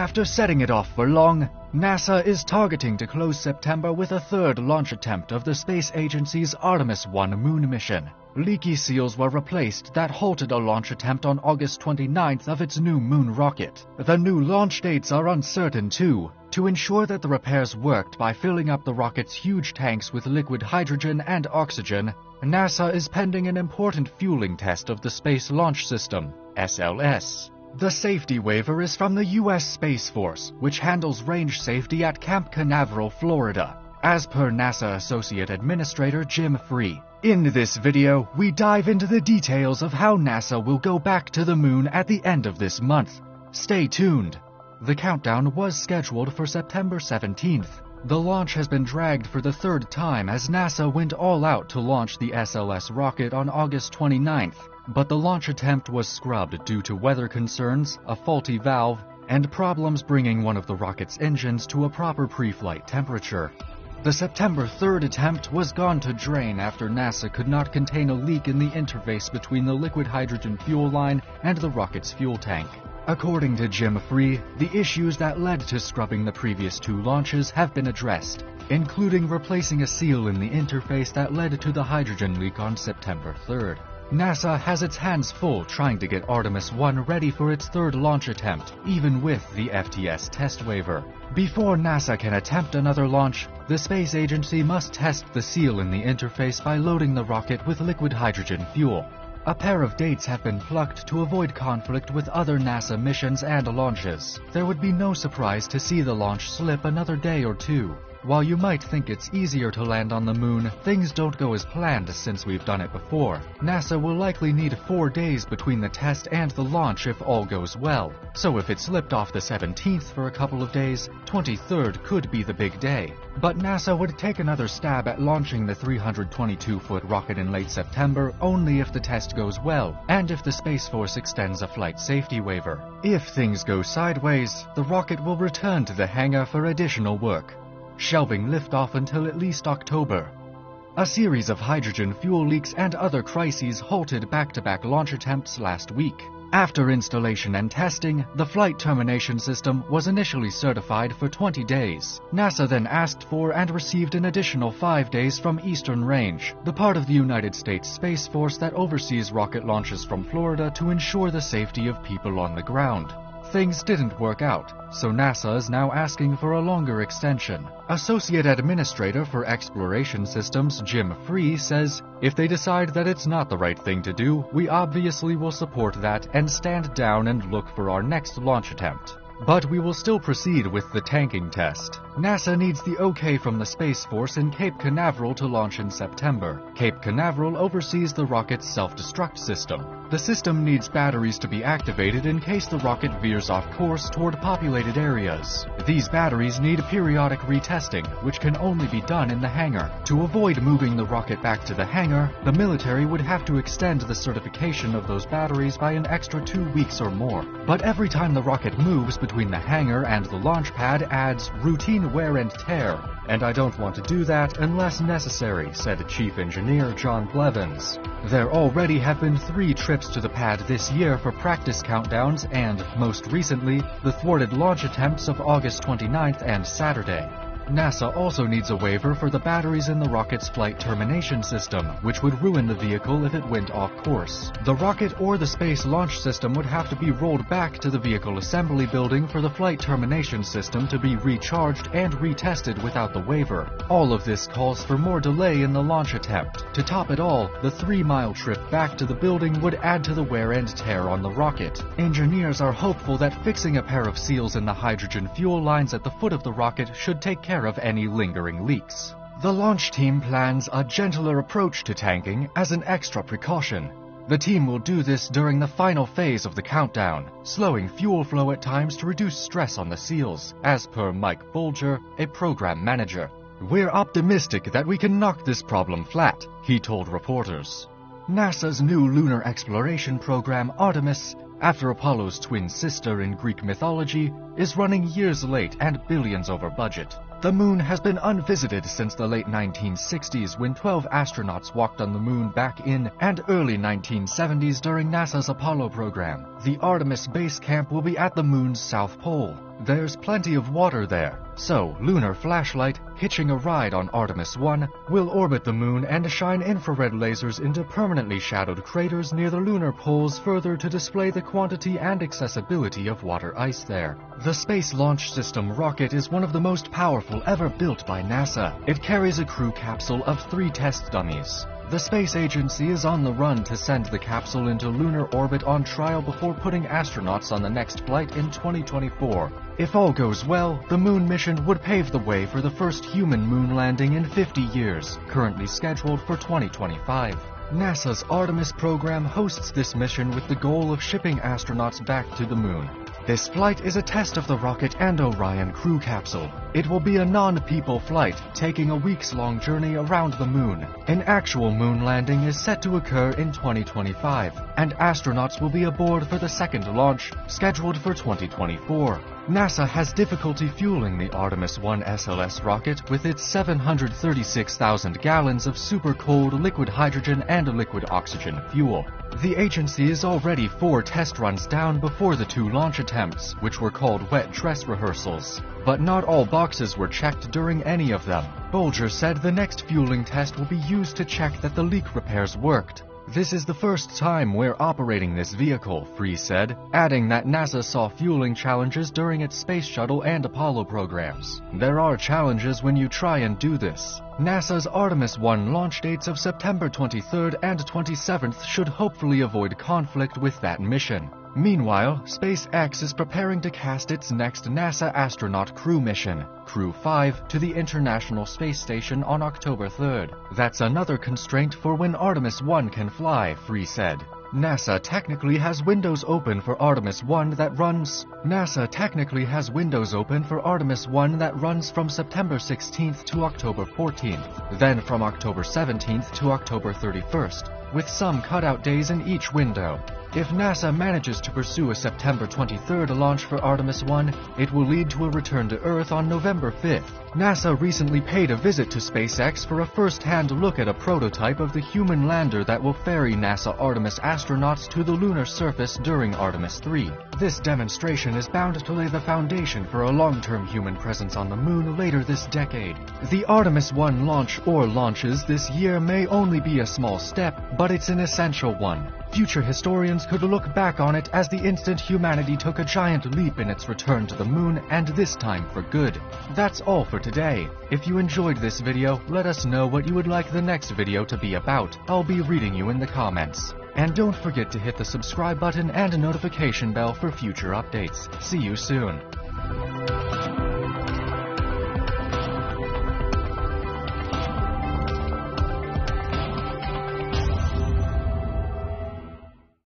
After setting it off for long, NASA is targeting to close September with a third launch attempt of the space agency's Artemis I Moon mission. Leaky seals were replaced that halted a launch attempt on August 29th of its new moon rocket. The new launch dates are uncertain too, to ensure that the repairs worked by filling up the rocket's huge tanks with liquid hydrogen and oxygen. NASA is pending an important fueling test of the Space Launch System, SLS. The safety waiver is from the U.S. Space Force, which handles range safety at Cape Canaveral, Florida, as per NASA Associate Administrator Jim Free. In this video, we dive into the details of how NASA will go back to the moon at the end of this month. Stay tuned. The countdown was scheduled for September 17th. The launch has been dragged for the third time as NASA went all out to launch the SLS rocket on August 29th. But the launch attempt was scrubbed due to weather concerns, a faulty valve, and problems bringing one of the rocket's engines to a proper pre-flight temperature. The September 3rd attempt was gone to drain after NASA could not contain a leak in the interface between the liquid hydrogen fuel line and the rocket's fuel tank. According to Jim Free, the issues that led to scrubbing the previous two launches have been addressed, including replacing a seal in the interface that led to the hydrogen leak on September 3rd. NASA has its hands full trying to get Artemis I ready for its third launch attempt, even with the FTS test waiver. Before NASA can attempt another launch, the space agency must test the seal in the interface by loading the rocket with liquid hydrogen fuel. A pair of dates have been plucked to avoid conflict with other NASA missions and launches. There would be no surprise to see the launch slip another day or two. While you might think it's easier to land on the moon, things don't go as planned since we've done it before. NASA will likely need 4 days between the test and the launch if all goes well. So if it slipped off the 17th for a couple of days, 23rd could be the big day. But NASA would take another stab at launching the 322-foot rocket in late September only if the test goes well, and if the Space Force extends a flight safety waiver. If things go sideways, the rocket will return to the hangar for additional work, shelving liftoff until at least October. A series of hydrogen fuel leaks and other crises halted back-to-back launch attempts last week. After installation and testing, the flight termination system was initially certified for 20 days. NASA then asked for and received an additional 5 days from Eastern Range, the part of the United States Space Force that oversees rocket launches from Florida to ensure the safety of people on the ground. Things didn't work out, so NASA is now asking for a longer extension. Associate Administrator for Exploration Systems Jim Free says, "If they decide that it's not the right thing to do, we obviously will support that and stand down and look for our next launch attempt. But we will still proceed with the tanking test." NASA needs the okay from the Space Force in Cape Canaveral to launch in September. Cape Canaveral oversees the rocket's self-destruct system. The system needs batteries to be activated in case the rocket veers off course toward populated areas. These batteries need periodic retesting, which can only be done in the hangar. To avoid moving the rocket back to the hangar, the military would have to extend the certification of those batteries by an extra 2 weeks or more. But every time the rocket moves between the hangar and the launch pad adds routine wear and tear, and I don't want to do that unless necessary, said Chief Engineer John Blevins. There already have been 3 trips to the pad this year for practice countdowns and, most recently, the thwarted launch attempts of August 29th and Saturday. NASA also needs a waiver for the batteries in the rocket's flight termination system, which would ruin the vehicle if it went off course. The rocket or the Space Launch System would have to be rolled back to the vehicle assembly building for the flight termination system to be recharged and retested without the waiver. All of this calls for more delay in the launch attempt. To top it all, the 3-mile trip back to the building would add to the wear and tear on the rocket. Engineers are hopeful that fixing a pair of seals in the hydrogen fuel lines at the foot of the rocket should take care of any lingering leaks. The launch team plans a gentler approach to tanking as an extra precaution. The team will do this during the final phase of the countdown, slowing fuel flow at times to reduce stress on the seals, as per Mike Bolger, a program manager. "We're optimistic that we can knock this problem flat," he told reporters. NASA's new lunar exploration program, Artemis, after Apollo's twin sister in Greek mythology, is running years late and billions over budget. The moon has been unvisited since the late 1960s when 12 astronauts walked on the moon back in and early 1970s during NASA's Apollo program. The Artemis base camp will be at the moon's south pole. There's plenty of water there, so Lunar Flashlight, hitching a ride on Artemis I, will orbit the moon and shine infrared lasers into permanently shadowed craters near the lunar poles further to display the quantity and accessibility of water ice there. The Space Launch System rocket is one of the most powerful ever built by NASA. It carries a crew capsule of 3 test dummies. The space agency is on the run to send the capsule into lunar orbit on trial before putting astronauts on the next flight in 2024. If all goes well, the moon mission would pave the way for the first human moon landing in 50 years, currently scheduled for 2025. NASA's Artemis program hosts this mission with the goal of shipping astronauts back to the moon. This flight is a test of the rocket and Orion crew capsule. It will be a non-people flight, taking a weeks-long journey around the moon. An actual moon landing is set to occur in 2025, and astronauts will be aboard for the second launch, scheduled for 2024. NASA has difficulty fueling the Artemis I SLS rocket with its 736,000 gallons of super-cold liquid hydrogen and liquid oxygen fuel. The agency is already 4 test runs down before the 2 launch attempts, which were called wet dress rehearsals. But not all boxes were checked during any of them. Bolger said the next fueling test will be used to check that the leak repairs worked. This is the first time we're operating this vehicle, Free said, adding that NASA saw fueling challenges during its Space Shuttle and Apollo programs. There are challenges when you try and do this. NASA's Artemis I launch dates of September 23rd and 27th should hopefully avoid conflict with that mission. Meanwhile, SpaceX is preparing to cast its next NASA astronaut crew mission, Crew 5, to the International Space Station on October 3rd. That's another constraint for when Artemis I can fly, Free said. NASA technically has windows open for Artemis I that runs from September 16th to October 14th, then from October 17th to October 31st, with some cutout days in each window. If NASA manages to pursue a September 23rd launch for Artemis I, it will lead to a return to Earth on November 5th. NASA recently paid a visit to SpaceX for a first-hand look at a prototype of the human lander that will ferry NASA Artemis astronauts to the lunar surface during Artemis III. This demonstration is bound to lay the foundation for a long-term human presence on the moon later this decade. The Artemis I launch or launches this year may only be a small step, but it's an essential one. Future historians could look back on it as the instant humanity took a giant leap in its return to the moon, and this time for good. That's all for today. If you enjoyed this video, let us know what you would like the next video to be about. I'll be reading you in the comments. And don't forget to hit the subscribe button and notification bell for future updates. See you soon.